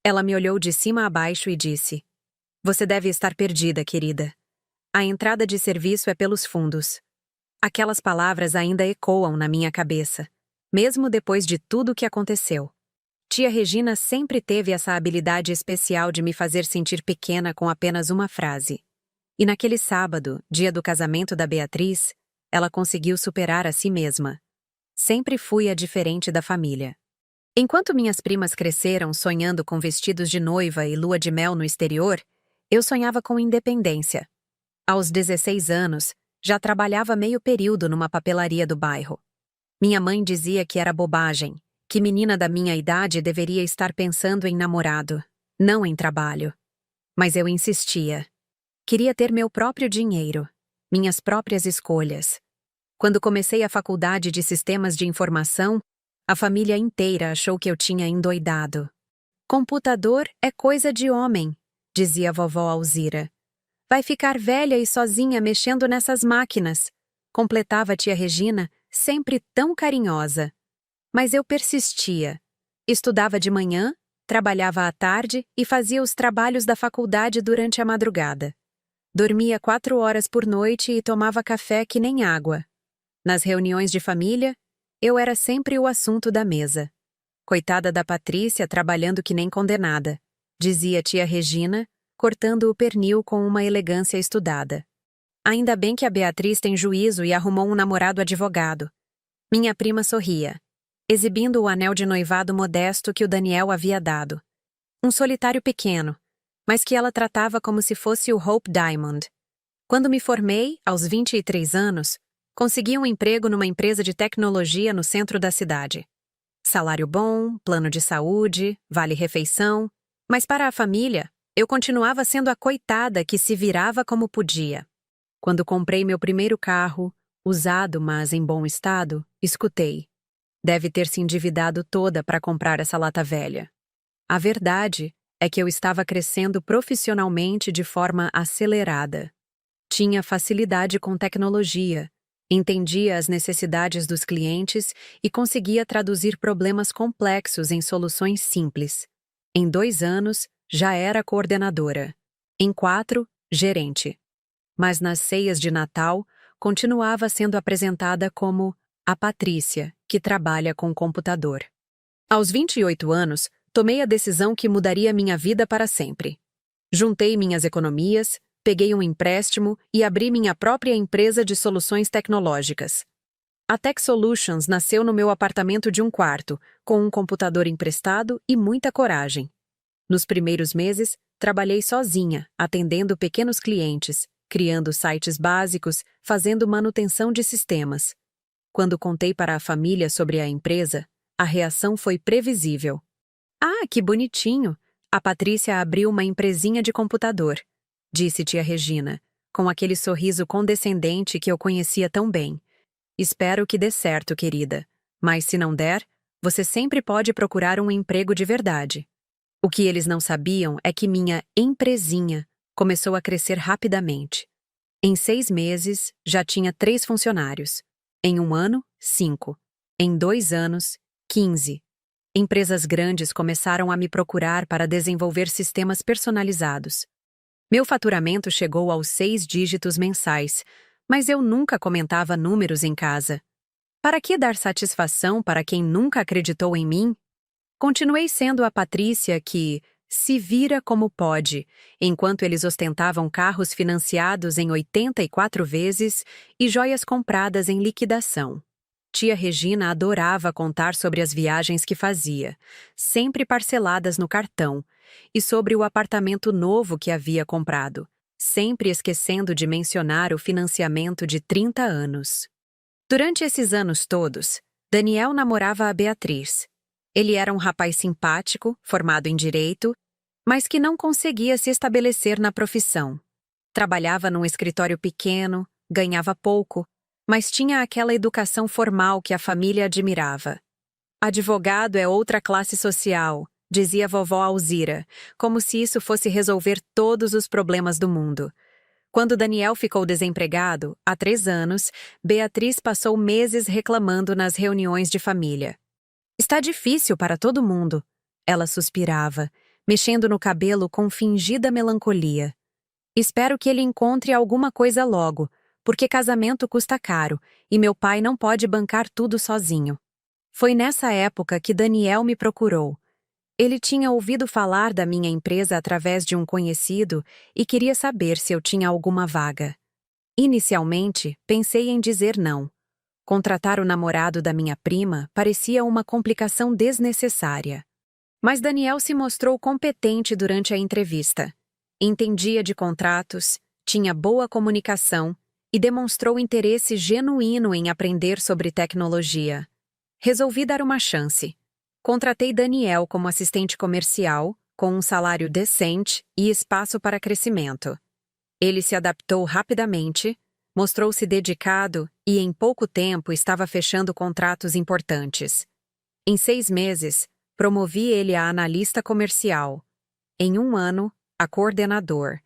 Ela me olhou de cima a baixo e disse: Você deve estar perdida, querida. A entrada de serviço é pelos fundos. Aquelas palavras ainda ecoam na minha cabeça, mesmo depois de tudo o que aconteceu. Tia Regina sempre teve essa habilidade especial de me fazer sentir pequena com apenas uma frase. E naquele sábado, dia do casamento da Beatriz, ela conseguiu superar a si mesma. Sempre fui a diferente da família. Enquanto minhas primas cresceram sonhando com vestidos de noiva e lua de mel no exterior, eu sonhava com independência. Aos 16 anos, já trabalhava meio período numa papelaria do bairro. Minha mãe dizia que era bobagem, que menina da minha idade deveria estar pensando em namorado, não em trabalho. Mas eu insistia. Queria ter meu próprio dinheiro, minhas próprias escolhas. Quando comecei a faculdade de Sistemas de Informação, a família inteira achou que eu tinha endoidado. Computador é coisa de homem, dizia a vovó Alzira. Vai ficar velha e sozinha mexendo nessas máquinas, completava a tia Regina, sempre tão carinhosa. Mas eu persistia. Estudava de manhã, trabalhava à tarde e fazia os trabalhos da faculdade durante a madrugada. Dormia 4 horas por noite e tomava café que nem água. Nas reuniões de família, eu era sempre o assunto da mesa. Coitada da Patrícia trabalhando que nem condenada, dizia tia Regina, cortando o pernil com uma elegância estudada. Ainda bem que a Beatriz tem juízo e arrumou um namorado advogado. Minha prima sorria, exibindo o anel de noivado modesto que o Daniel havia dado. Um solitário pequeno, mas que ela tratava como se fosse o Hope Diamond. Quando me formei, aos 23 anos, consegui um emprego numa empresa de tecnologia no centro da cidade. Salário bom, plano de saúde, vale-refeição, mas para a família, eu continuava sendo a coitada que se virava como podia. Quando comprei meu primeiro carro, usado mas em bom estado, escutei. Deve ter se endividado toda para comprar essa lata velha. A verdade é que eu estava crescendo profissionalmente de forma acelerada. Tinha facilidade com tecnologia, entendia as necessidades dos clientes e conseguia traduzir problemas complexos em soluções simples. Em 2 anos, já era coordenadora. Em 4, gerente. Mas nas ceias de Natal, continuava sendo apresentada como a Patrícia, que trabalha com computador. Aos 28 anos, tomei a decisão que mudaria minha vida para sempre. Juntei minhas economias, peguei um empréstimo e abri minha própria empresa de soluções tecnológicas. A Tech Solutions nasceu no meu apartamento de 1 quarto, com um computador emprestado e muita coragem. Nos primeiros meses, trabalhei sozinha, atendendo pequenos clientes, criando sites básicos, fazendo manutenção de sistemas. Quando contei para a família sobre a empresa, a reação foi previsível. Ah, que bonitinho! A Patrícia abriu uma empresinha de computador, disse tia Regina, com aquele sorriso condescendente que eu conhecia tão bem. Espero que dê certo, querida. Mas se não der, você sempre pode procurar um emprego de verdade. O que eles não sabiam é que minha empresinha começou a crescer rapidamente. Em 6 meses, já tinha 3 funcionários. Em 1 ano, 5. Em 2 anos, 15. Empresas grandes começaram a me procurar para desenvolver sistemas personalizados. Meu faturamento chegou aos 6 dígitos mensais, mas eu nunca comentava números em casa. Para que dar satisfação para quem nunca acreditou em mim? Continuei sendo a Patrícia que se vira como pode, enquanto eles ostentavam carros financiados em 84 vezes e joias compradas em liquidação. Tia Regina adorava contar sobre as viagens que fazia, sempre parceladas no cartão, e sobre o apartamento novo que havia comprado, sempre esquecendo de mencionar o financiamento de 30 anos. Durante esses anos todos, Daniel namorava a Beatriz. Ele era um rapaz simpático, formado em direito, mas que não conseguia se estabelecer na profissão. Trabalhava num escritório pequeno, ganhava pouco, mas tinha aquela educação formal que a família admirava. Advogado é outra classe social, dizia a vovó Alzira, como se isso fosse resolver todos os problemas do mundo. Quando Daniel ficou desempregado, há 3 anos, Beatriz passou meses reclamando nas reuniões de família. Está difícil para todo mundo, ela suspirava, mexendo no cabelo com fingida melancolia. Espero que ele encontre alguma coisa logo, porque casamento custa caro e meu pai não pode bancar tudo sozinho. Foi nessa época que Daniel me procurou. Ele tinha ouvido falar da minha empresa através de um conhecido e queria saber se eu tinha alguma vaga. Inicialmente, pensei em dizer não. Contratar o namorado da minha prima parecia uma complicação desnecessária. Mas Daniel se mostrou competente durante a entrevista. Entendia de contratos, tinha boa comunicação e demonstrou interesse genuíno em aprender sobre tecnologia. Resolvi dar uma chance. Contratei Daniel como assistente comercial, com um salário decente e espaço para crescimento. Ele se adaptou rapidamente, mostrou-se dedicado e, em pouco tempo, estava fechando contratos importantes. Em 6 meses, promovi ele a analista comercial. Em 1 ano, a coordenador.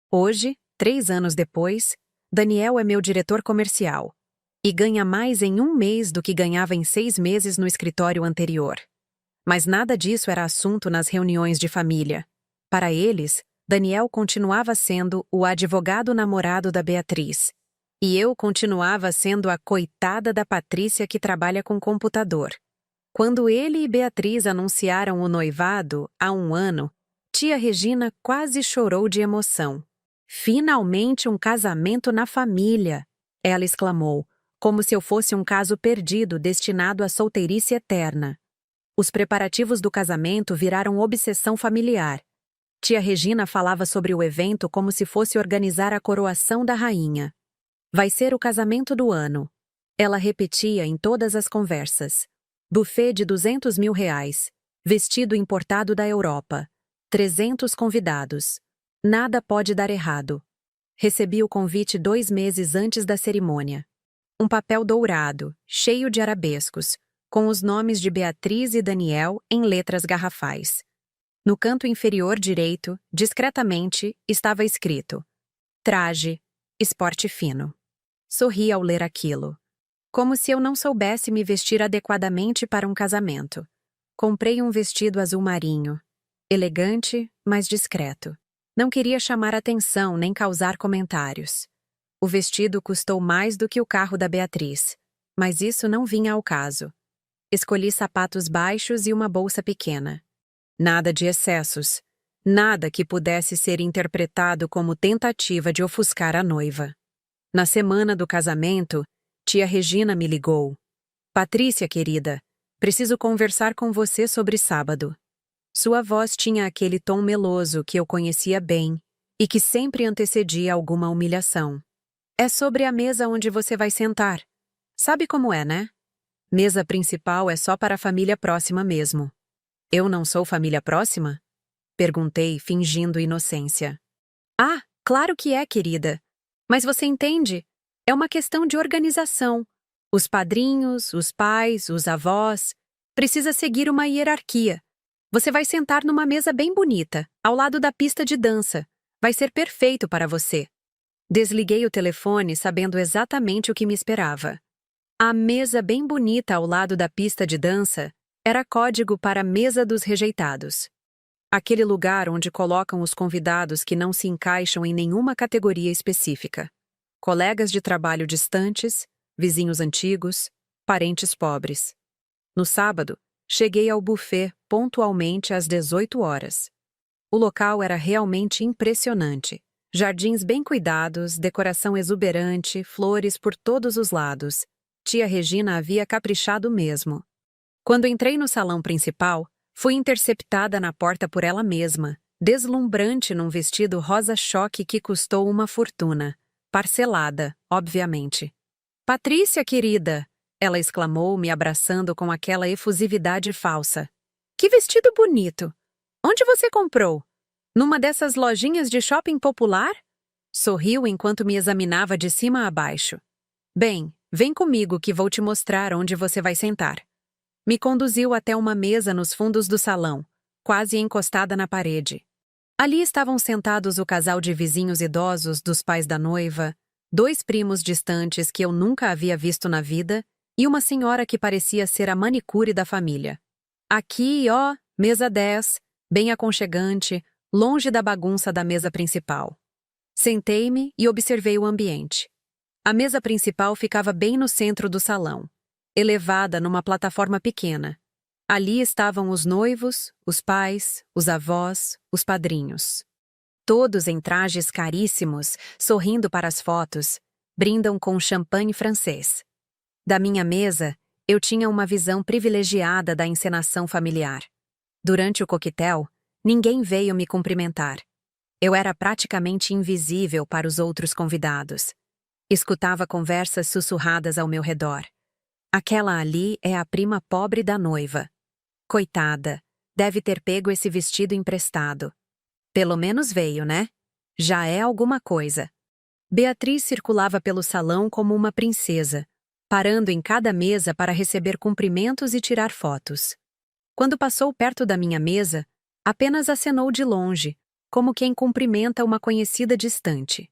Hoje, 3 anos depois, Daniel é meu diretor comercial e ganha mais em 1 mês do que ganhava em 6 meses no escritório anterior. Mas nada disso era assunto nas reuniões de família. Para eles, Daniel continuava sendo o advogado namorado da Beatriz. E eu continuava sendo a coitada da Patrícia que trabalha com computador. Quando ele e Beatriz anunciaram o noivado, há 1 ano, tia Regina quase chorou de emoção. Finalmente um casamento na família! Ela exclamou, como se eu fosse um caso perdido destinado à solteirice eterna. Os preparativos do casamento viraram obsessão familiar. Tia Regina falava sobre o evento como se fosse organizar a coroação da rainha. Vai ser o casamento do ano. Ela repetia em todas as conversas. Buffet de R$200 mil, vestido importado da Europa, 300 convidados. Nada pode dar errado. Recebi o convite 2 meses antes da cerimônia. Um papel dourado, cheio de arabescos, com os nomes de Beatriz e Daniel em letras garrafais. No canto inferior direito, discretamente, estava escrito: traje, esporte fino. Sorri ao ler aquilo. Como se eu não soubesse me vestir adequadamente para um casamento. Comprei um vestido azul marinho. Elegante, mas discreto. Não queria chamar atenção nem causar comentários. O vestido custou mais do que o carro da Beatriz, mas isso não vinha ao caso. Escolhi sapatos baixos e uma bolsa pequena. Nada de excessos. Nada que pudesse ser interpretado como tentativa de ofuscar a noiva. Na semana do casamento, tia Regina me ligou. Patrícia, querida, preciso conversar com você sobre sábado. Sua voz tinha aquele tom meloso que eu conhecia bem e que sempre antecedia alguma humilhação. É sobre a mesa onde você vai sentar. Sabe como é, né? Mesa principal é só para a família próxima mesmo. Eu não sou família próxima? Perguntei, fingindo inocência. Ah, claro que é, querida. Mas você entende? É uma questão de organização. Os padrinhos, os pais, os avós. Precisa seguir uma hierarquia. Você vai sentar numa mesa bem bonita, ao lado da pista de dança. Vai ser perfeito para você. Desliguei o telefone sabendo exatamente o que me esperava. A mesa bem bonita ao lado da pista de dança era código para a mesa dos rejeitados. Aquele lugar onde colocam os convidados que não se encaixam em nenhuma categoria específica. Colegas de trabalho distantes, vizinhos antigos, parentes pobres. No sábado, cheguei ao buffet pontualmente às 18 horas. O local era realmente impressionante. Jardins bem cuidados, decoração exuberante, flores por todos os lados. Tia Regina havia caprichado mesmo. Quando entrei no salão principal, fui interceptada na porta por ela mesma, deslumbrante num vestido rosa-choque que custou uma fortuna. Parcelada, obviamente. Patrícia, querida! Ela exclamou, me abraçando com aquela efusividade falsa. Que vestido bonito! Onde você comprou? Numa dessas lojinhas de shopping popular? Sorriu enquanto me examinava de cima a baixo. Bem, vem comigo que vou te mostrar onde você vai sentar. Me conduziu até uma mesa nos fundos do salão, quase encostada na parede. Ali estavam sentados o casal de vizinhos idosos dos pais da noiva, 2 primos distantes que eu nunca havia visto na vida e uma senhora que parecia ser a manicure da família. Aqui, ó, mesa 10, bem aconchegante, longe da bagunça da mesa principal. Sentei-me e observei o ambiente. A mesa principal ficava bem no centro do salão, elevada numa plataforma pequena. Ali estavam os noivos, os pais, os avós, os padrinhos. Todos em trajes caríssimos, sorrindo para as fotos, brindam com champanhe francês. Da minha mesa, eu tinha uma visão privilegiada da encenação familiar. Durante o coquetel, ninguém veio me cumprimentar. Eu era praticamente invisível para os outros convidados. Escutava conversas sussurradas ao meu redor. Aquela ali é a prima pobre da noiva. Coitada, deve ter pego esse vestido emprestado. Pelo menos veio, né? Já é alguma coisa. Beatriz circulava pelo salão como uma princesa, parando em cada mesa para receber cumprimentos e tirar fotos. Quando passou perto da minha mesa, apenas acenou de longe, como quem cumprimenta uma conhecida distante.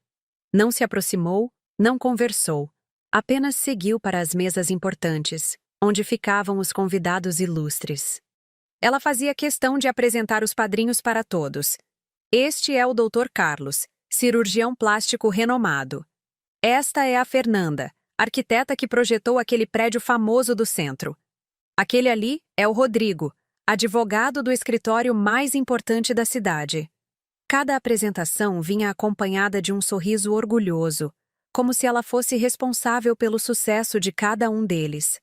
Não se aproximou, não conversou, apenas seguiu para as mesas importantes, onde ficavam os convidados ilustres. Ela fazia questão de apresentar os padrinhos para todos. Este é o Dr. Carlos, cirurgião plástico renomado. Esta é a Fernanda, arquiteta que projetou aquele prédio famoso do centro. Aquele ali é o Rodrigo, advogado do escritório mais importante da cidade. Cada apresentação vinha acompanhada de um sorriso orgulhoso, como se ela fosse responsável pelo sucesso de cada um deles.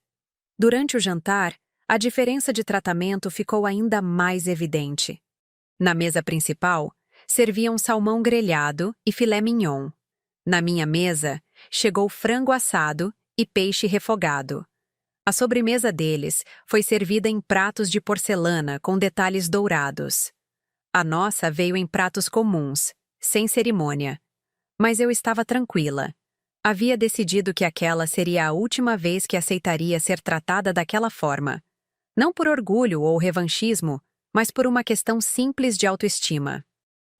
Durante o jantar, a diferença de tratamento ficou ainda mais evidente. Na mesa principal, serviam salmão grelhado e filé mignon. Na minha mesa, chegou frango assado e peixe refogado. A sobremesa deles foi servida em pratos de porcelana com detalhes dourados. A nossa veio em pratos comuns, sem cerimônia. Mas eu estava tranquila. Havia decidido que aquela seria a última vez que aceitaria ser tratada daquela forma. Não por orgulho ou revanchismo, mas por uma questão simples de autoestima.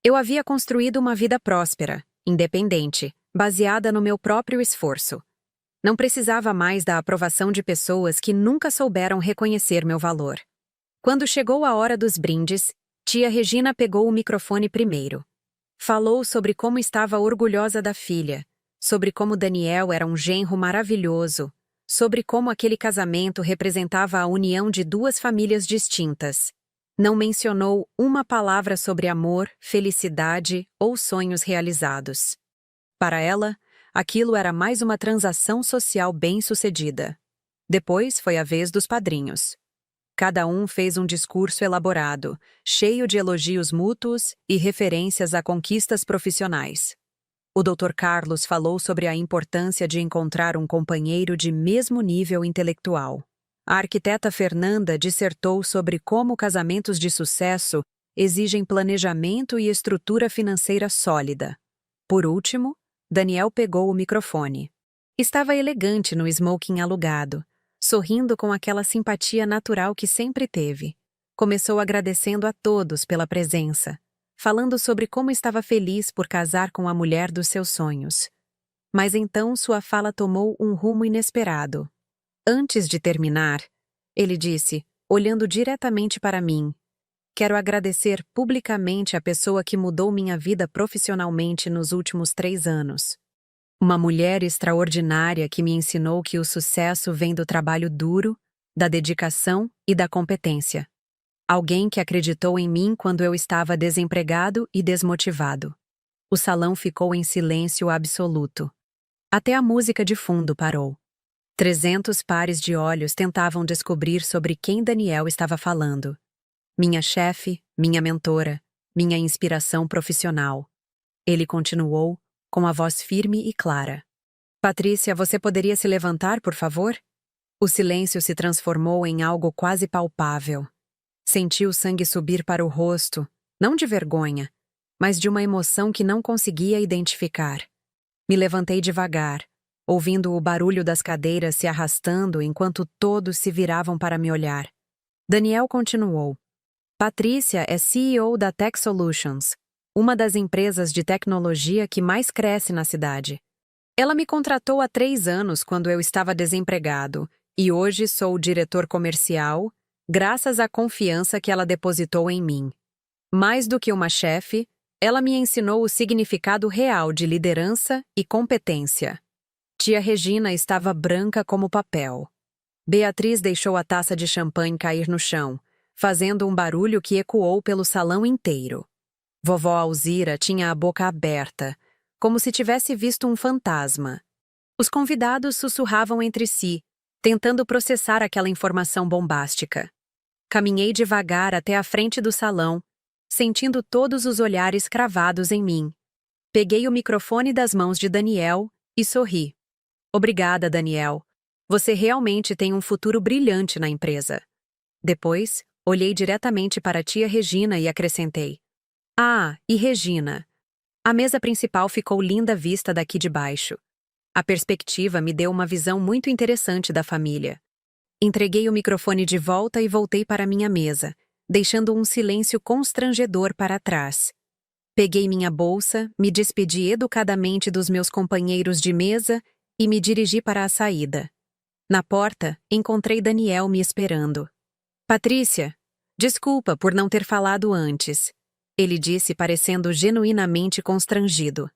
Eu havia construído uma vida próspera, independente, baseada no meu próprio esforço. Não precisava mais da aprovação de pessoas que nunca souberam reconhecer meu valor. Quando chegou a hora dos brindes, tia Regina pegou o microfone primeiro. Falou sobre como estava orgulhosa da filha, sobre como Daniel era um genro maravilhoso, sobre como aquele casamento representava a união de duas famílias distintas. Não mencionou uma palavra sobre amor, felicidade ou sonhos realizados. Para ela, aquilo era mais uma transação social bem-sucedida. Depois foi a vez dos padrinhos. Cada um fez um discurso elaborado, cheio de elogios mútuos e referências a conquistas profissionais. O Dr. Carlos falou sobre a importância de encontrar um companheiro de mesmo nível intelectual. A arquiteta Fernanda dissertou sobre como casamentos de sucesso exigem planejamento e estrutura financeira sólida. Por último, Daniel pegou o microfone. Estava elegante no smoking alugado, sorrindo com aquela simpatia natural que sempre teve. Começou agradecendo a todos pela presença, falando sobre como estava feliz por casar com a mulher dos seus sonhos. Mas então sua fala tomou um rumo inesperado. Antes de terminar, ele disse, olhando diretamente para mim, quero agradecer publicamente a pessoa que mudou minha vida profissionalmente nos últimos 3 anos. Uma mulher extraordinária que me ensinou que o sucesso vem do trabalho duro, da dedicação e da competência. Alguém que acreditou em mim quando eu estava desempregado e desmotivado. O salão ficou em silêncio absoluto. Até a música de fundo parou. 300 pares de olhos tentavam descobrir sobre quem Daniel estava falando. Minha chefe, minha mentora, minha inspiração profissional. Ele continuou, com a voz firme e clara. Patrícia, você poderia se levantar, por favor? O silêncio se transformou em algo quase palpável. Senti o sangue subir para o rosto, não de vergonha, mas de uma emoção que não conseguia identificar. Me levantei devagar, ouvindo o barulho das cadeiras se arrastando enquanto todos se viravam para me olhar. Daniel continuou. Patrícia é CEO da Tech Solutions, uma das empresas de tecnologia que mais cresce na cidade. Ela me contratou há 3 anos quando eu estava desempregado, e hoje sou o diretor comercial, graças à confiança que ela depositou em mim. Mais do que uma chefe, ela me ensinou o significado real de liderança e competência. Tia Regina estava branca como papel. Beatriz deixou a taça de champanhe cair no chão, fazendo um barulho que ecoou pelo salão inteiro. Vovó Alzira tinha a boca aberta, como se tivesse visto um fantasma. Os convidados sussurravam entre si, tentando processar aquela informação bombástica. Caminhei devagar até a frente do salão, sentindo todos os olhares cravados em mim. Peguei o microfone das mãos de Daniel e sorri. Obrigada, Daniel. Você realmente tem um futuro brilhante na empresa. Depois, olhei diretamente para a tia Regina e acrescentei. Ah, e Regina. A mesa principal ficou linda vista daqui de baixo. A perspectiva me deu uma visão muito interessante da família. Entreguei o microfone de volta e voltei para minha mesa, deixando um silêncio constrangedor para trás. Peguei minha bolsa, me despedi educadamente dos meus companheiros de mesa e me dirigi para a saída. Na porta, encontrei Daniel me esperando. Patrícia, desculpa por não ter falado antes, ele disse parecendo genuinamente constrangido.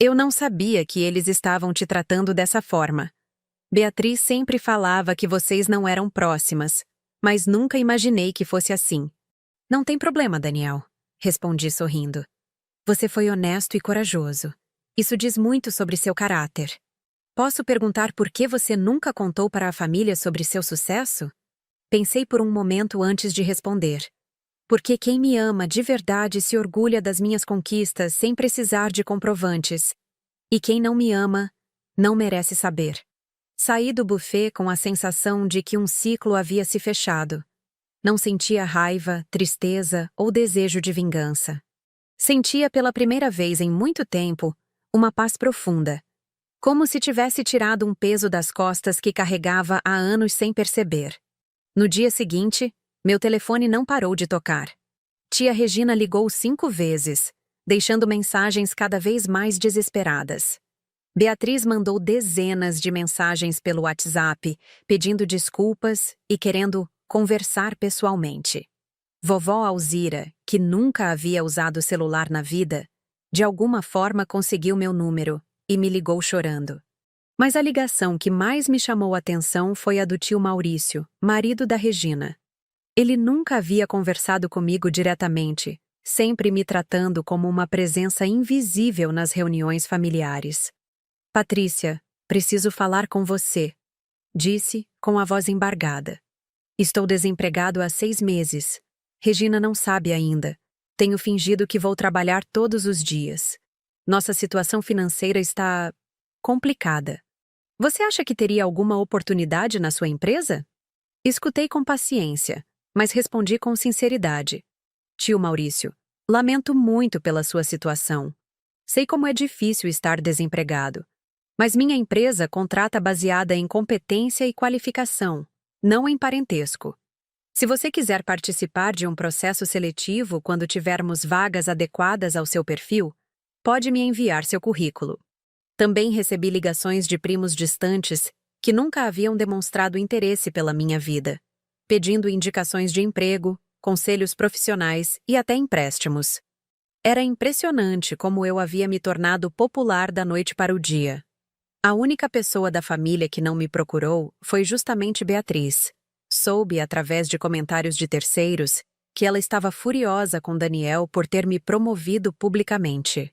Eu não sabia que eles estavam te tratando dessa forma. Beatriz sempre falava que vocês não eram próximas, mas nunca imaginei que fosse assim. Não tem problema, Daniel, respondi sorrindo. Você foi honesto e corajoso. Isso diz muito sobre seu caráter. Posso perguntar por que você nunca contou para a família sobre seu sucesso? Pensei por um momento antes de responder. Porque quem me ama de verdade se orgulha das minhas conquistas sem precisar de comprovantes. E quem não me ama, não merece saber. Saí do buffet com a sensação de que um ciclo havia se fechado. Não sentia raiva, tristeza ou desejo de vingança. Sentia pela primeira vez em muito tempo uma paz profunda. Como se tivesse tirado um peso das costas que carregava há anos sem perceber. No dia seguinte, meu telefone não parou de tocar. Tia Regina ligou 5 vezes, deixando mensagens cada vez mais desesperadas. Beatriz mandou dezenas de mensagens pelo WhatsApp, pedindo desculpas e querendo conversar pessoalmente. Vovó Alzira, que nunca havia usado celular na vida, de alguma forma conseguiu meu número e me ligou chorando. Mas a ligação que mais me chamou a atenção foi a do tio Maurício, marido da Regina. Ele nunca havia conversado comigo diretamente, sempre me tratando como uma presença invisível nas reuniões familiares. Patrícia, preciso falar com você, disse, com a voz embargada. Estou desempregado há 6 meses. Regina não sabe ainda. Tenho fingido que vou trabalhar todos os dias. Nossa situação financeira está complicada. Você acha que teria alguma oportunidade na sua empresa? Escutei com paciência, mas respondi com sinceridade. Tio Maurício, lamento muito pela sua situação. Sei como é difícil estar desempregado. Mas minha empresa contrata baseada em competência e qualificação, não em parentesco. Se você quiser participar de um processo seletivo quando tivermos vagas adequadas ao seu perfil, pode me enviar seu currículo. Também recebi ligações de primos distantes que nunca haviam demonstrado interesse pela minha vida, pedindo indicações de emprego, conselhos profissionais e até empréstimos. Era impressionante como eu havia me tornado popular da noite para o dia. A única pessoa da família que não me procurou foi justamente Beatriz. Soube, através de comentários de terceiros, que ela estava furiosa com Daniel por ter me promovido publicamente.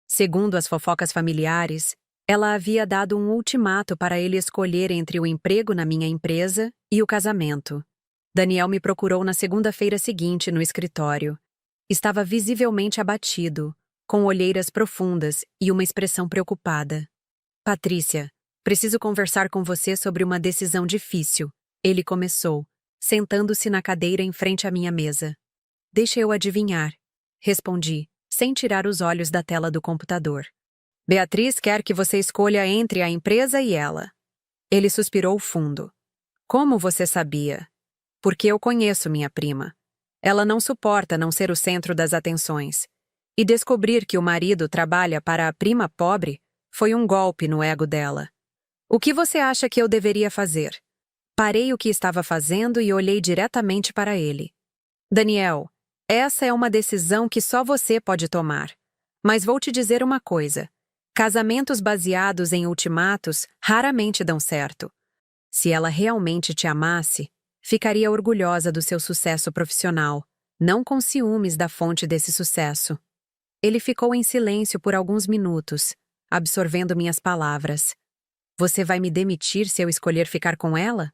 Segundo as fofocas familiares, ela havia dado um ultimato para ele escolher entre o emprego na minha empresa e o casamento. Daniel me procurou na segunda-feira seguinte no escritório. Estava visivelmente abatido, com olheiras profundas e uma expressão preocupada. Patrícia, preciso conversar com você sobre uma decisão difícil, ele começou, sentando-se na cadeira em frente à minha mesa. Deixa eu adivinhar, respondi, sem tirar os olhos da tela do computador. Beatriz quer que você escolha entre a empresa e ela. Ele suspirou fundo. Como você sabia? Porque eu conheço minha prima. Ela não suporta não ser o centro das atenções. E descobrir que o marido trabalha para a prima pobre foi um golpe no ego dela. O que você acha que eu deveria fazer? Parei o que estava fazendo e olhei diretamente para ele. Daniel, Essa é uma decisão que só você pode tomar. Mas vou te dizer uma coisa: casamentos baseados em ultimatos raramente dão certo. Se ela realmente te amasse, ficaria orgulhosa do seu sucesso profissional, não com ciúmes da fonte desse sucesso. Ele ficou em silêncio por alguns minutos, absorvendo minhas palavras. Você vai me demitir se eu escolher ficar com ela?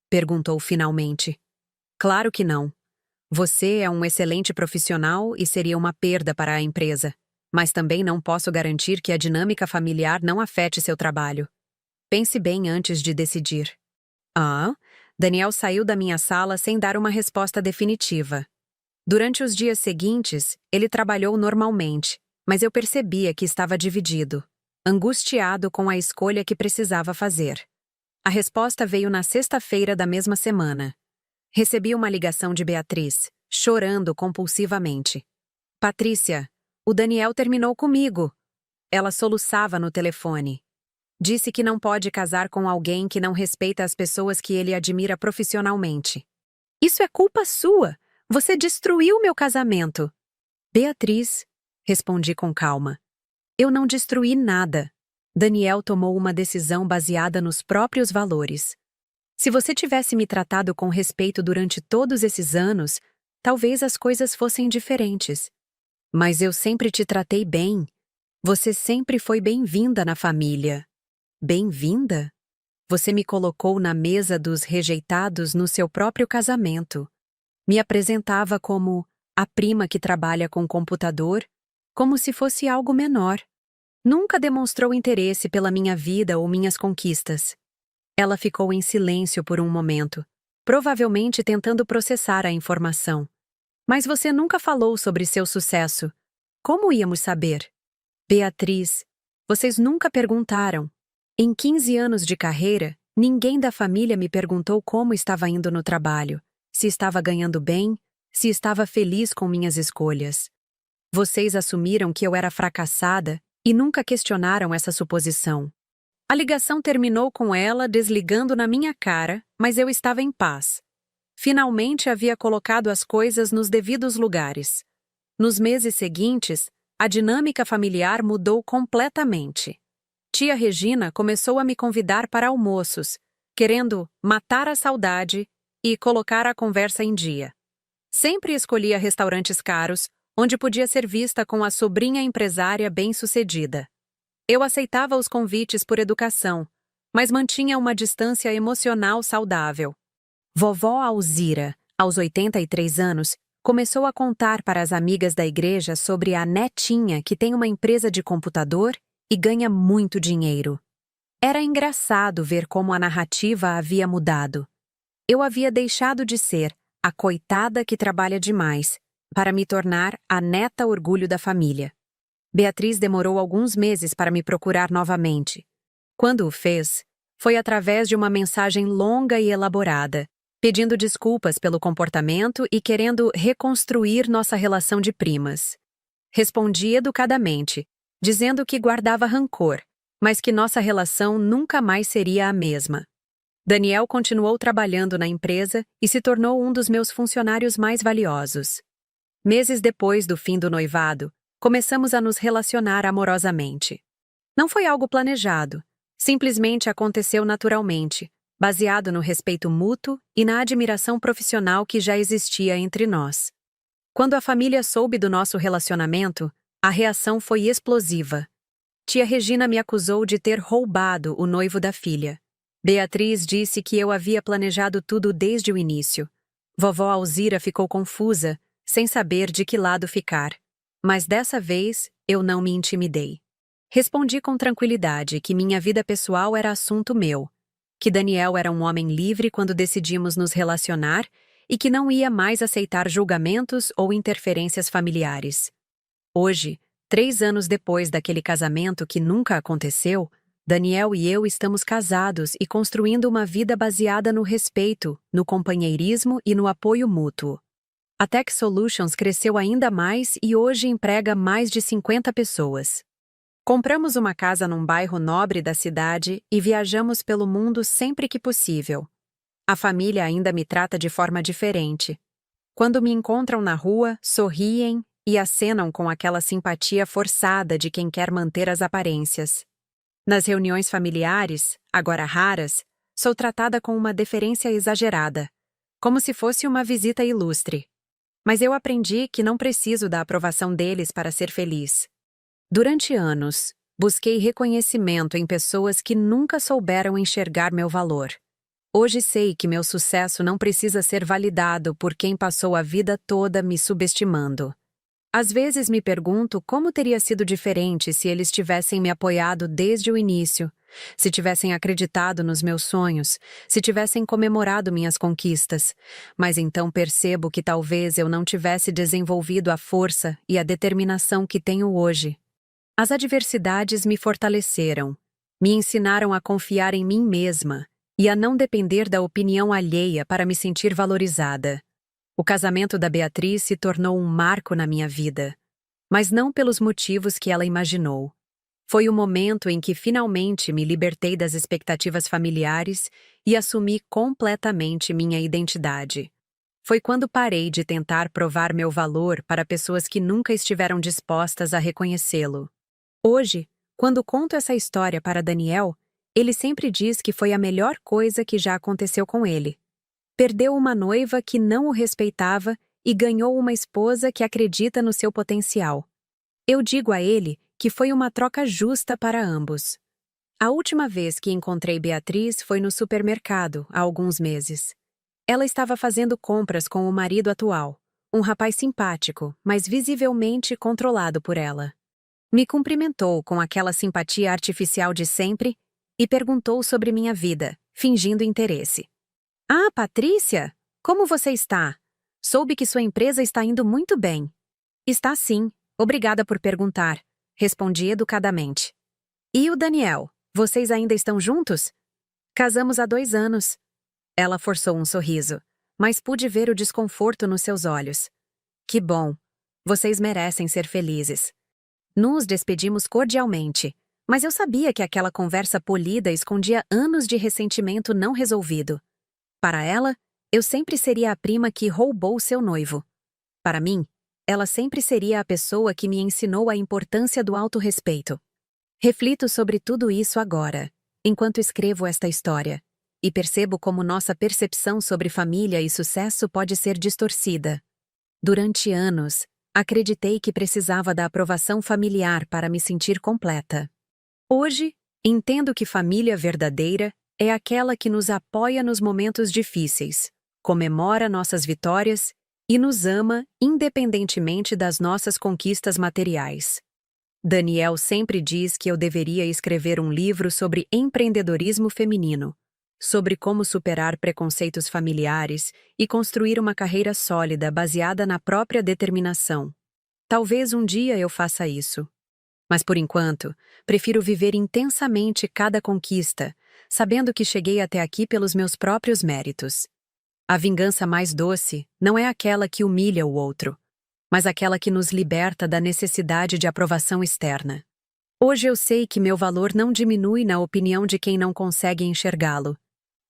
Perguntou finalmente. Claro que não. Você é um excelente profissional e seria uma perda para a empresa. Mas também não posso garantir que a dinâmica familiar não afete seu trabalho. Pense bem antes de decidir. Daniel saiu da minha sala sem dar uma resposta definitiva. Durante os dias seguintes, ele trabalhou normalmente, mas eu percebia que estava dividido, angustiado com a escolha que precisava fazer. A resposta veio na sexta-feira da mesma semana. Recebi uma ligação de Beatriz, chorando compulsivamente. Patrícia, o Daniel terminou comigo. Ela soluçava no telefone. Disse que não pode casar com alguém que não respeita as pessoas que ele admira profissionalmente. Isso é culpa sua! Você destruiu meu casamento! Beatriz, respondi com calma. Eu não destruí nada. Daniel tomou uma decisão baseada nos próprios valores. Se você tivesse me tratado com respeito durante todos esses anos, talvez as coisas fossem diferentes. Mas eu sempre te tratei bem. Você sempre foi bem-vinda na família. Bem-vinda? Você me colocou na mesa dos rejeitados no seu próprio casamento. Me apresentava como a prima que trabalha com computador, como se fosse algo menor. Nunca demonstrou interesse pela minha vida ou minhas conquistas. Ela ficou em silêncio por um momento, provavelmente tentando processar a informação. Mas você nunca falou sobre seu sucesso. Como íamos saber? Beatriz, vocês nunca perguntaram. Em 15 anos de carreira, ninguém da família me perguntou como estava indo no trabalho, se estava ganhando bem, se estava feliz com minhas escolhas. Vocês assumiram que eu era fracassada e nunca questionaram essa suposição. A ligação terminou com ela desligando na minha cara, mas eu estava em paz. Finalmente havia colocado as coisas nos devidos lugares. Nos meses seguintes, a dinâmica familiar mudou completamente. Tia Regina começou a me convidar para almoços, querendo matar a saudade e colocar a conversa em dia. Sempre escolhia restaurantes caros, onde podia ser vista com a sobrinha empresária bem-sucedida. Eu aceitava os convites por educação, mas mantinha uma distância emocional saudável. Vovó Alzira, aos 83 anos, começou a contar para as amigas da igreja sobre a netinha que tem uma empresa de computador e ganha muito dinheiro. Era engraçado ver como a narrativa havia mudado. Eu havia deixado de ser a coitada que trabalha demais, para me tornar a neta orgulho da família. Beatriz demorou alguns meses para me procurar novamente. Quando o fez, foi através de uma mensagem longa e elaborada, pedindo desculpas pelo comportamento e querendo reconstruir nossa relação de primas. Respondi educadamente, dizendo que guardava rancor, mas que nossa relação nunca mais seria a mesma. Daniel continuou trabalhando na empresa e se tornou um dos meus funcionários mais valiosos. Meses depois do fim do noivado, começamos a nos relacionar amorosamente. Não foi algo planejado, simplesmente aconteceu naturalmente, baseado no respeito mútuo e na admiração profissional que já existia entre nós. Quando a família soube do nosso relacionamento, a reação foi explosiva. Tia Regina me acusou de ter roubado o noivo da filha. Beatriz disse que eu havia planejado tudo desde o início. Vovó Alzira ficou confusa, sem saber de que lado ficar. Mas dessa vez, eu não me intimidei. Respondi com tranquilidade que minha vida pessoal era assunto meu, que Daniel era um homem livre quando decidimos nos relacionar e que não ia mais aceitar julgamentos ou interferências familiares. Hoje, 3 anos depois daquele casamento que nunca aconteceu, Daniel e eu estamos casados e construindo uma vida baseada no respeito, no companheirismo e no apoio mútuo. A Tech Solutions cresceu ainda mais e hoje emprega mais de 50 pessoas. Compramos uma casa num bairro nobre da cidade e viajamos pelo mundo sempre que possível. A família ainda me trata de forma diferente. Quando me encontram na rua, sorriem e acenam com aquela simpatia forçada de quem quer manter as aparências. Nas reuniões familiares, agora raras, sou tratada com uma deferência exagerada, como se fosse uma visita ilustre. Mas eu aprendi que não preciso da aprovação deles para ser feliz. Durante anos, busquei reconhecimento em pessoas que nunca souberam enxergar meu valor. Hoje sei que meu sucesso não precisa ser validado por quem passou a vida toda me subestimando. Às vezes me pergunto como teria sido diferente se eles tivessem me apoiado desde o início, se tivessem acreditado nos meus sonhos, se tivessem comemorado minhas conquistas, mas então percebo que talvez eu não tivesse desenvolvido a força e a determinação que tenho hoje. As adversidades me fortaleceram, me ensinaram a confiar em mim mesma e a não depender da opinião alheia para me sentir valorizada. O casamento da Beatriz se tornou um marco na minha vida, mas não pelos motivos que ela imaginou. Foi o momento em que finalmente me libertei das expectativas familiares e assumi completamente minha identidade. Foi quando parei de tentar provar meu valor para pessoas que nunca estiveram dispostas a reconhecê-lo. Hoje, quando conto essa história para Daniel, ele sempre diz que foi a melhor coisa que já aconteceu com ele. Perdeu uma noiva que não o respeitava e ganhou uma esposa que acredita no seu potencial. Eu digo a ele que foi uma troca justa para ambos. A última vez que encontrei Beatriz foi no supermercado, há alguns meses. Ela estava fazendo compras com o marido atual, um rapaz simpático, mas visivelmente controlado por ela. Me cumprimentou com aquela simpatia artificial de sempre e perguntou sobre minha vida, fingindo interesse. Ah, Patrícia, como você está? Soube que sua empresa está indo muito bem. Está sim, obrigada por perguntar, respondi educadamente. E o Daniel, vocês ainda estão juntos? Casamos há 2 anos. Ela forçou um sorriso, mas pude ver o desconforto nos seus olhos. Que bom, vocês merecem ser felizes. Nos despedimos cordialmente, mas eu sabia que aquela conversa polida escondia anos de ressentimento não resolvido. Para ela, eu sempre seria a prima que roubou seu noivo. Para mim, ela sempre seria a pessoa que me ensinou a importância do autorrespeito. Reflito sobre tudo isso agora, enquanto escrevo esta história, e percebo como nossa percepção sobre família e sucesso pode ser distorcida. Durante anos, acreditei que precisava da aprovação familiar para me sentir completa. Hoje, entendo que família verdadeira é aquela que nos apoia nos momentos difíceis, comemora nossas vitórias e nos ama independentemente das nossas conquistas materiais. Daniel sempre diz que eu deveria escrever um livro sobre empreendedorismo feminino, sobre como superar preconceitos familiares e construir uma carreira sólida baseada na própria determinação. Talvez um dia eu faça isso. Mas por enquanto, prefiro viver intensamente cada conquista, sabendo que cheguei até aqui pelos meus próprios méritos. A vingança mais doce não é aquela que humilha o outro, mas aquela que nos liberta da necessidade de aprovação externa. Hoje eu sei que meu valor não diminui na opinião de quem não consegue enxergá-lo.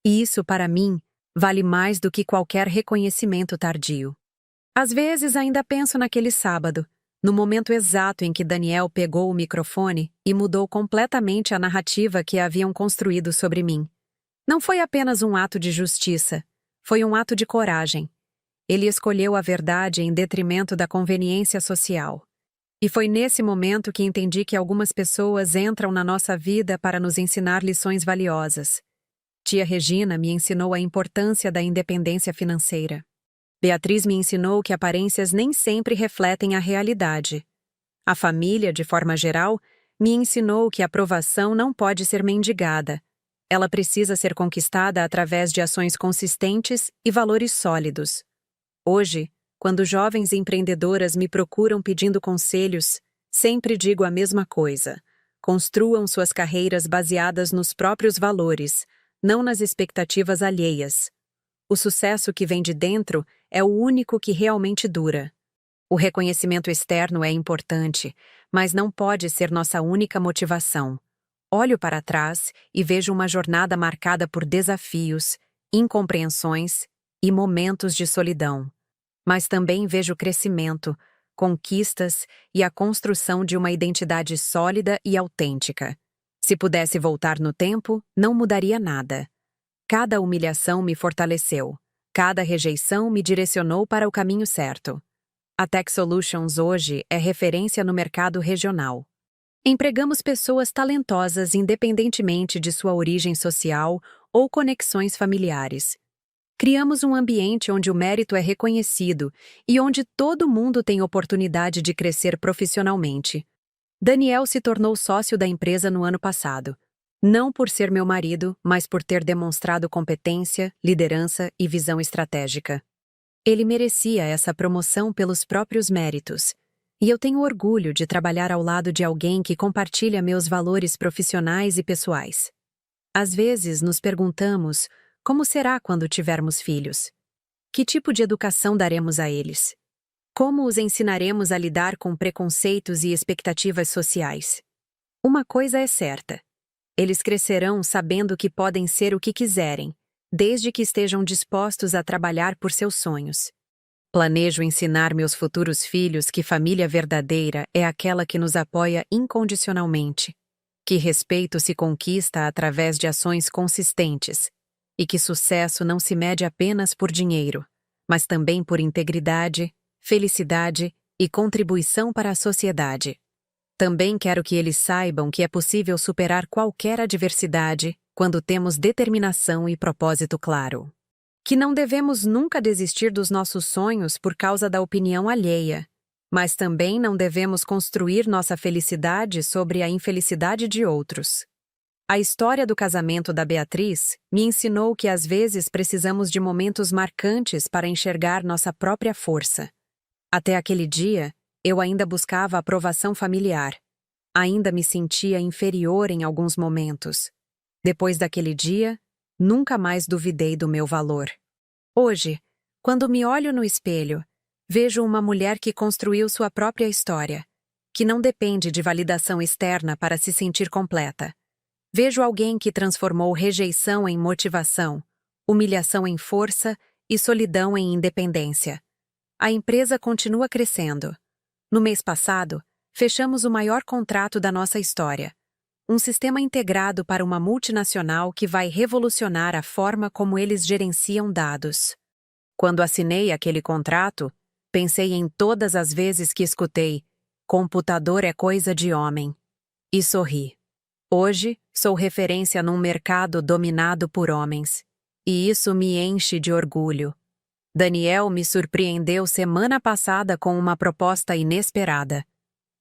E isso, para mim, vale mais do que qualquer reconhecimento tardio. Às vezes ainda penso naquele sábado, no momento exato em que Daniel pegou o microfone e mudou completamente a narrativa que haviam construído sobre mim. Não foi apenas um ato de justiça, foi um ato de coragem. Ele escolheu a verdade em detrimento da conveniência social. E foi nesse momento que entendi que algumas pessoas entram na nossa vida para nos ensinar lições valiosas. Tia Regina me ensinou a importância da independência financeira. Beatriz me ensinou que aparências nem sempre refletem a realidade. A família, de forma geral, me ensinou que a aprovação não pode ser mendigada. Ela precisa ser conquistada através de ações consistentes e valores sólidos. Hoje, quando jovens empreendedoras me procuram pedindo conselhos, sempre digo a mesma coisa. Construam suas carreiras baseadas nos próprios valores, não nas expectativas alheias. O sucesso que vem de dentro é o único que realmente dura. O reconhecimento externo é importante, mas não pode ser nossa única motivação. Olho para trás e vejo uma jornada marcada por desafios, incompreensões e momentos de solidão. Mas também vejo crescimento, conquistas e a construção de uma identidade sólida e autêntica. Se pudesse voltar no tempo, não mudaria nada. Cada humilhação me fortaleceu. Cada rejeição me direcionou para o caminho certo. A Tech Solutions hoje é referência no mercado regional. Empregamos pessoas talentosas independentemente de sua origem social ou conexões familiares. Criamos um ambiente onde o mérito é reconhecido e onde todo mundo tem oportunidade de crescer profissionalmente. Daniel se tornou sócio da empresa no ano passado. Não por ser meu marido, mas por ter demonstrado competência, liderança e visão estratégica. Ele merecia essa promoção pelos próprios méritos. E eu tenho orgulho de trabalhar ao lado de alguém que compartilha meus valores profissionais e pessoais. Às vezes nos perguntamos: como será quando tivermos filhos? Que tipo de educação daremos a eles? Como os ensinaremos a lidar com preconceitos e expectativas sociais? Uma coisa é certa: eles crescerão sabendo que podem ser o que quiserem, desde que estejam dispostos a trabalhar por seus sonhos. Planejo ensinar meus futuros filhos que família verdadeira é aquela que nos apoia incondicionalmente, que respeito se conquista através de ações consistentes, e que sucesso não se mede apenas por dinheiro, mas também por integridade, felicidade e contribuição para a sociedade. Também quero que eles saibam que é possível superar qualquer adversidade quando temos determinação e propósito claro. Que não devemos nunca desistir dos nossos sonhos por causa da opinião alheia, mas também não devemos construir nossa felicidade sobre a infelicidade de outros. A história do casamento da Beatriz me ensinou que às vezes precisamos de momentos marcantes para enxergar nossa própria força. Até aquele dia, eu ainda buscava aprovação familiar. Ainda me sentia inferior em alguns momentos. Depois daquele dia, nunca mais duvidei do meu valor. Hoje, quando me olho no espelho, vejo uma mulher que construiu sua própria história, que não depende de validação externa para se sentir completa. Vejo alguém que transformou rejeição em motivação, humilhação em força e solidão em independência. A empresa continua crescendo. No mês passado, fechamos o maior contrato da nossa história. Um sistema integrado para uma multinacional que vai revolucionar a forma como eles gerenciam dados. Quando assinei aquele contrato, pensei em todas as vezes que escutei: computador é coisa de homem. E sorri. Hoje, sou referência num mercado dominado por homens. E isso me enche de orgulho. Daniel me surpreendeu semana passada com uma proposta inesperada.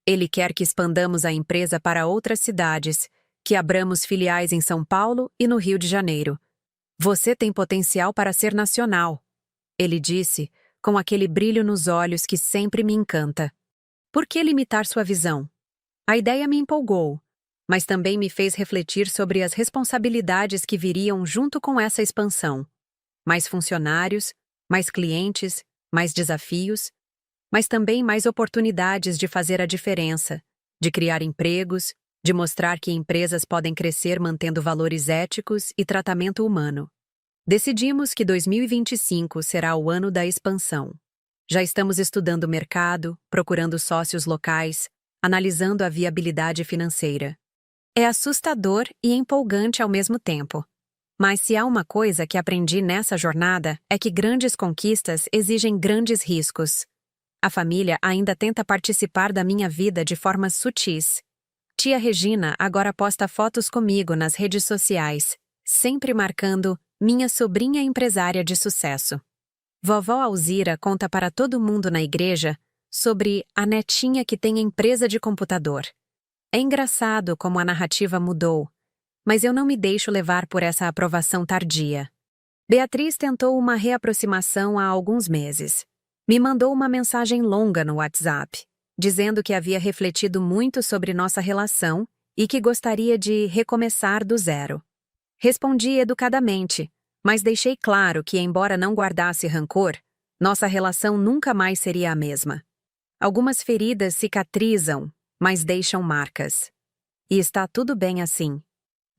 Ele quer que expandamos a empresa para outras cidades, que abramos filiais em São Paulo e no Rio de Janeiro. Você tem potencial para ser nacional, ele disse, com aquele brilho nos olhos que sempre me encanta. Por que limitar sua visão? A ideia me empolgou, mas também me fez refletir sobre as responsabilidades que viriam junto com essa expansão. Mais funcionários, mais clientes, mais desafios, mas também mais oportunidades de fazer a diferença, de criar empregos, de mostrar que empresas podem crescer mantendo valores éticos e tratamento humano. Decidimos que 2025 será o ano da expansão. Já estamos estudando o mercado, procurando sócios locais, analisando a viabilidade financeira. É assustador e empolgante ao mesmo tempo. Mas se há uma coisa que aprendi nessa jornada é que grandes conquistas exigem grandes riscos. A família ainda tenta participar da minha vida de formas sutis. Tia Regina agora posta fotos comigo nas redes sociais, sempre marcando minha sobrinha empresária de sucesso. Vovó Alzira conta para todo mundo na igreja sobre a netinha que tem empresa de computador. É engraçado como a narrativa mudou, mas eu não me deixo levar por essa aprovação tardia. Beatriz tentou uma reaproximação há alguns meses. Me mandou uma mensagem longa no WhatsApp, dizendo que havia refletido muito sobre nossa relação e que gostaria de recomeçar do zero. Respondi educadamente, mas deixei claro que, embora não guardasse rancor, nossa relação nunca mais seria a mesma. Algumas feridas cicatrizam, mas deixam marcas. E está tudo bem assim.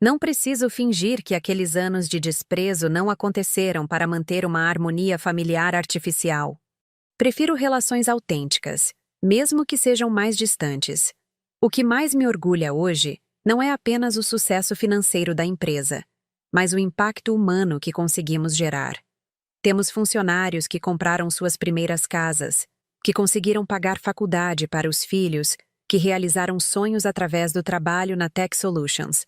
Não preciso fingir que aqueles anos de desprezo não aconteceram para manter uma harmonia familiar artificial. Prefiro relações autênticas, mesmo que sejam mais distantes. O que mais me orgulha hoje não é apenas o sucesso financeiro da empresa, mas o impacto humano que conseguimos gerar. Temos funcionários que compraram suas primeiras casas, que conseguiram pagar faculdade para os filhos, que realizaram sonhos através do trabalho na Tech Solutions.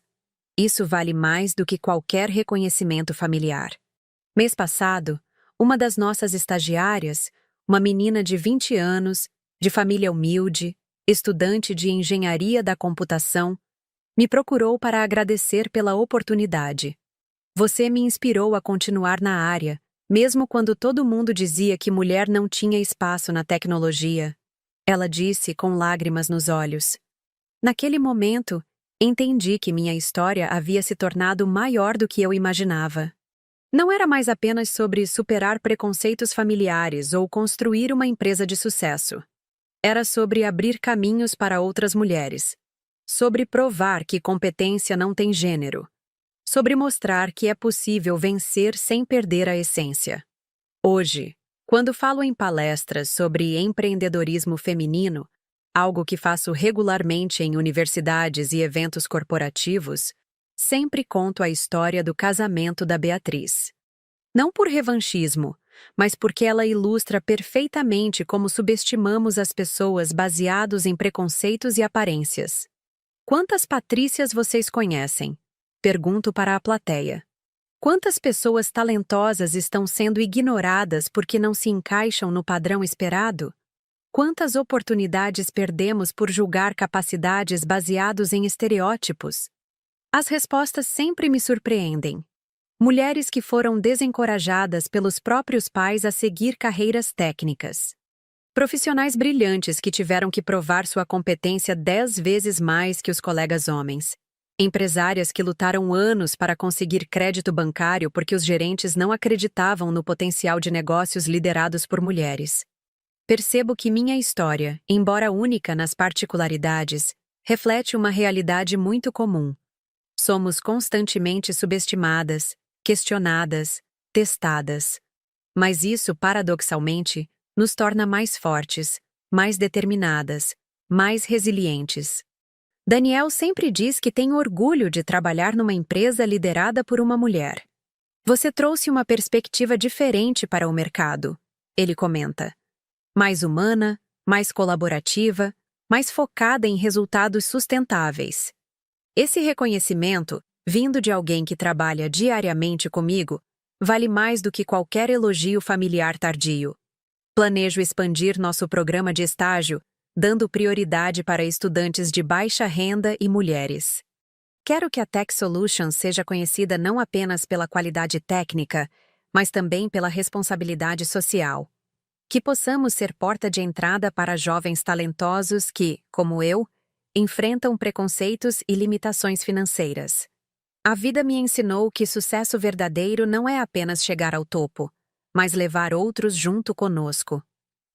Isso vale mais do que qualquer reconhecimento familiar. Mês passado, uma das nossas estagiárias, uma menina de 20 anos, de família humilde, estudante de engenharia da computação, me procurou para agradecer pela oportunidade. Você me inspirou a continuar na área, mesmo quando todo mundo dizia que mulher não tinha espaço na tecnologia. Ela disse com lágrimas nos olhos. Naquele momento, entendi que minha história havia se tornado maior do que eu imaginava. Não era mais apenas sobre superar preconceitos familiares ou construir uma empresa de sucesso. Era sobre abrir caminhos para outras mulheres. Sobre provar que competência não tem gênero. Sobre mostrar que é possível vencer sem perder a essência. Hoje, quando falo em palestras sobre empreendedorismo feminino, algo que faço regularmente em universidades e eventos corporativos, sempre conto a história do casamento da Beatriz. Não por revanchismo, mas porque ela ilustra perfeitamente como subestimamos as pessoas baseados em preconceitos e aparências. Quantas Patrícias vocês conhecem? Pergunto para a plateia. Quantas pessoas talentosas estão sendo ignoradas porque não se encaixam no padrão esperado? Quantas oportunidades perdemos por julgar capacidades baseados em estereótipos? As respostas sempre me surpreendem. Mulheres que foram desencorajadas pelos próprios pais a seguir carreiras técnicas. Profissionais brilhantes que tiveram que provar sua competência 10 vezes mais que os colegas homens. Empresárias que lutaram anos para conseguir crédito bancário porque os gerentes não acreditavam no potencial de negócios liderados por mulheres. Percebo que minha história, embora única nas particularidades, reflete uma realidade muito comum. Somos constantemente subestimadas, questionadas, testadas. Mas isso, paradoxalmente, nos torna mais fortes, mais determinadas, mais resilientes. Daniel sempre diz que tem orgulho de trabalhar numa empresa liderada por uma mulher. Você trouxe uma perspectiva diferente para o mercado, ele comenta. Mais humana, mais colaborativa, mais focada em resultados sustentáveis. Esse reconhecimento, vindo de alguém que trabalha diariamente comigo, vale mais do que qualquer elogio familiar tardio. Planejo expandir nosso programa de estágio, dando prioridade para estudantes de baixa renda e mulheres. Quero que a Tech Solutions seja conhecida não apenas pela qualidade técnica, mas também pela responsabilidade social. Que possamos ser porta de entrada para jovens talentosos que, como eu, enfrentam preconceitos e limitações financeiras. A vida me ensinou que sucesso verdadeiro não é apenas chegar ao topo, mas levar outros junto conosco.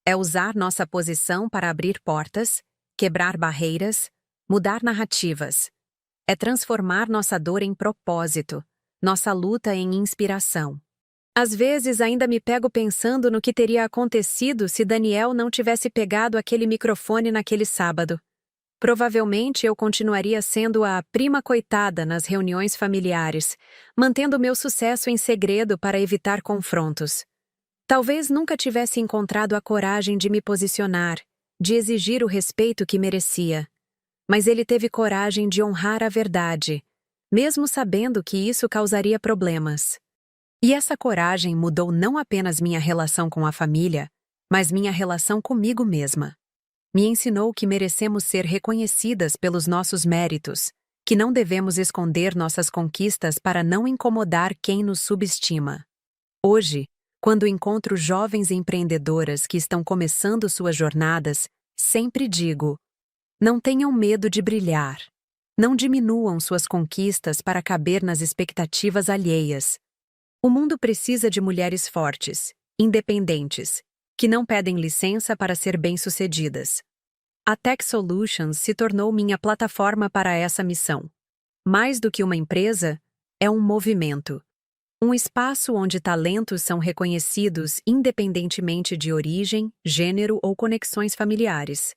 É usar nossa posição para abrir portas, quebrar barreiras, mudar narrativas. É transformar nossa dor em propósito, nossa luta em inspiração. Às vezes ainda me pego pensando no que teria acontecido se Daniel não tivesse pegado aquele microfone naquele sábado. Provavelmente eu continuaria sendo a prima coitada nas reuniões familiares, mantendo meu sucesso em segredo para evitar confrontos. Talvez nunca tivesse encontrado a coragem de me posicionar, de exigir o respeito que merecia. Mas ele teve coragem de honrar a verdade, mesmo sabendo que isso causaria problemas. E essa coragem mudou não apenas minha relação com a família, mas minha relação comigo mesma. Me ensinou que merecemos ser reconhecidas pelos nossos méritos, que não devemos esconder nossas conquistas para não incomodar quem nos subestima. Hoje, quando encontro jovens empreendedoras que estão começando suas jornadas, sempre digo: não tenham medo de brilhar. Não diminuam suas conquistas para caber nas expectativas alheias. O mundo precisa de mulheres fortes, independentes, que não pedem licença para ser bem-sucedidas. A Tech Solutions se tornou minha plataforma para essa missão. Mais do que uma empresa, é um movimento. Um espaço onde talentos são reconhecidos independentemente de origem, gênero ou conexões familiares.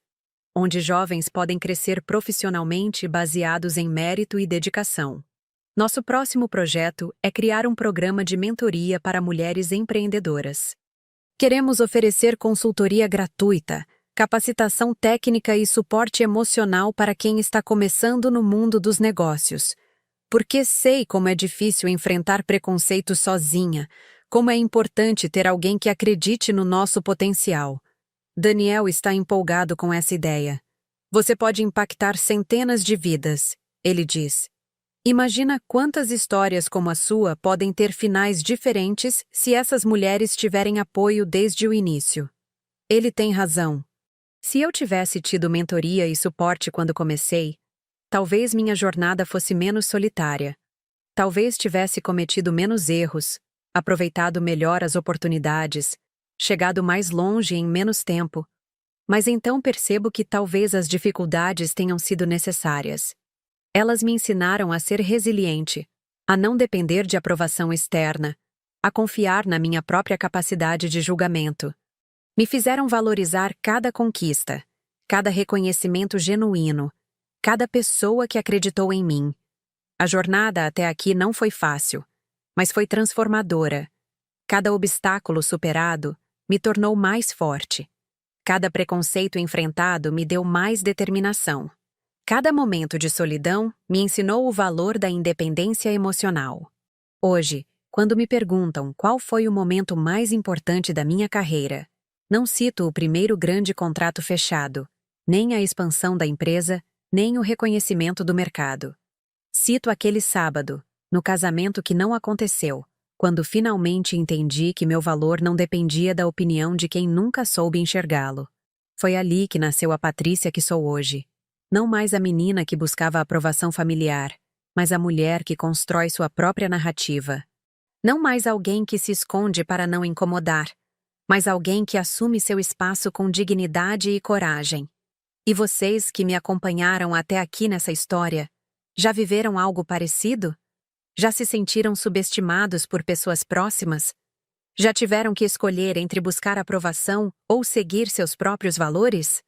Onde jovens podem crescer profissionalmente baseados em mérito e dedicação. Nosso próximo projeto é criar um programa de mentoria para mulheres empreendedoras. Queremos oferecer consultoria gratuita, capacitação técnica e suporte emocional para quem está começando no mundo dos negócios. Porque sei como é difícil enfrentar preconceito sozinha, como é importante ter alguém que acredite no nosso potencial. Daniel está empolgado com essa ideia. Você pode impactar centenas de vidas, ele diz. Imagina quantas histórias como a sua podem ter finais diferentes se essas mulheres tiverem apoio desde o início. Ele tem razão. Se eu tivesse tido mentoria e suporte quando comecei, talvez minha jornada fosse menos solitária. Talvez tivesse cometido menos erros, aproveitado melhor as oportunidades, chegado mais longe em menos tempo. Mas então percebo que talvez as dificuldades tenham sido necessárias. Elas me ensinaram a ser resiliente, a não depender de aprovação externa, a confiar na minha própria capacidade de julgamento. Me fizeram valorizar cada conquista, cada reconhecimento genuíno, cada pessoa que acreditou em mim. A jornada até aqui não foi fácil, mas foi transformadora. Cada obstáculo superado me tornou mais forte. Cada preconceito enfrentado me deu mais determinação. Cada momento de solidão me ensinou o valor da independência emocional. Hoje, quando me perguntam qual foi o momento mais importante da minha carreira, não cito o primeiro grande contrato fechado, nem a expansão da empresa, nem o reconhecimento do mercado. Cito aquele sábado, no casamento que não aconteceu, quando finalmente entendi que meu valor não dependia da opinião de quem nunca soube enxergá-lo. Foi ali que nasceu a Patrícia que sou hoje. Não mais a menina que buscava a aprovação familiar, mas a mulher que constrói sua própria narrativa. Não mais alguém que se esconde para não incomodar, mas alguém que assume seu espaço com dignidade e coragem. E vocês que me acompanharam até aqui nessa história, já viveram algo parecido? Já se sentiram subestimados por pessoas próximas? Já tiveram que escolher entre buscar aprovação ou seguir seus próprios valores?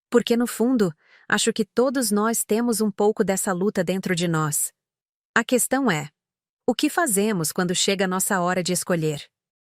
Porque, no fundo, acho que todos nós temos um pouco dessa luta dentro de nós. A questão é: o que fazemos quando chega a nossa hora de escolher?